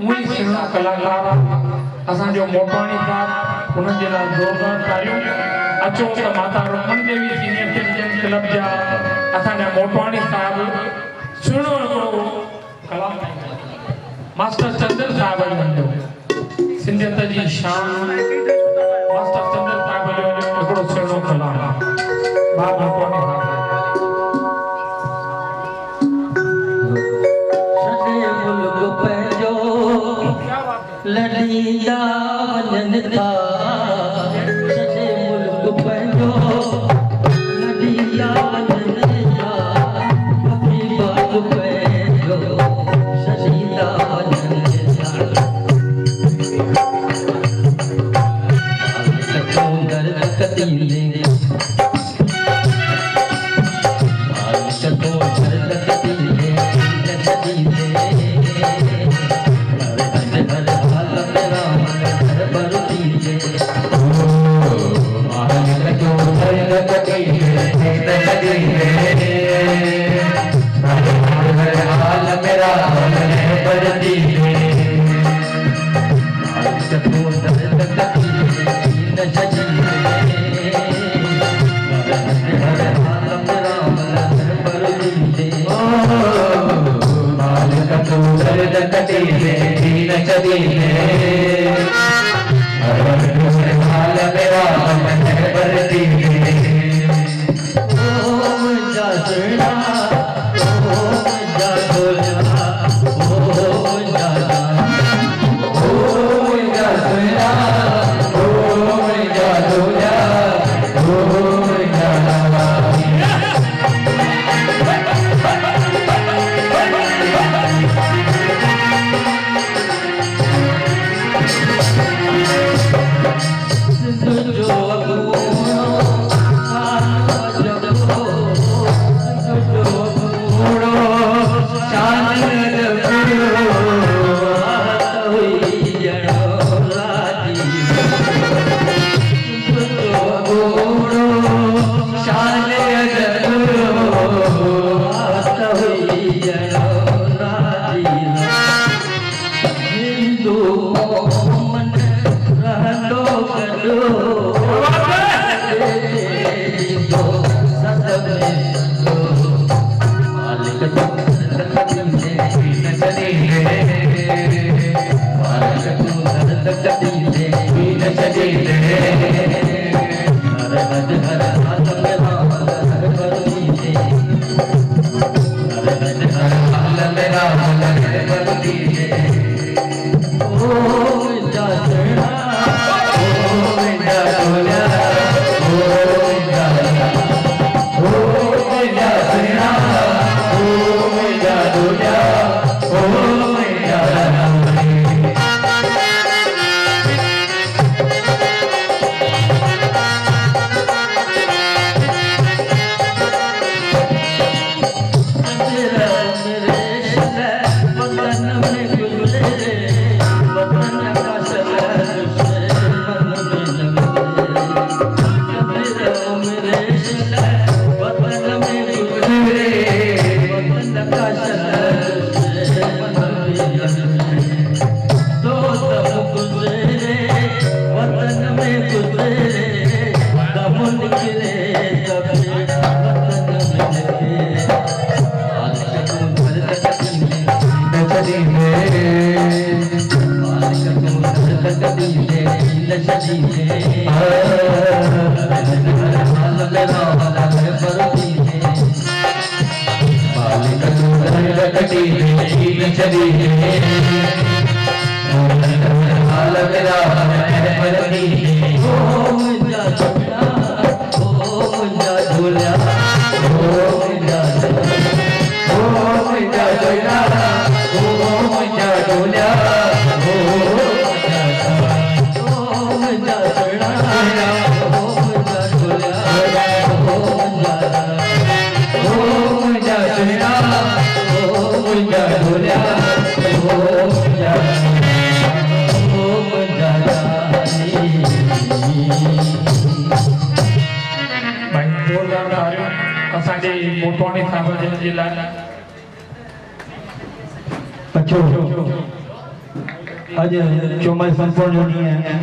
उही सिंह कलाकार असा जो मोटवाणी साहब उन जे लाइ जोरदार तालियूं अचो त माता रुक्मणी देवी सीनियर सिटीजन क्लब जा असांजा मोटवाणी साहब सुहिणो हिकिड़ो कलाम मास्टर चंद्र साहब जो सिंधियत जी शान मास्टर चंद्र साहब जो हिकिड़ो सुहिणो कलाम भाउ मोटवाणी साहब लड़ीदा वञनि था सॼे मुल्क पंहिंजो लड़ीदा वञनि था हक़ीक़त पंहिंजो सजीदा वञनि था मालिक तूं दर्द कतींदे मालिक तूं दर्द कतींदे सजीदे मोटवाणी साहब जे लाइ अचो अॼु चौमासे संपोर जो ॾींहुं आहे।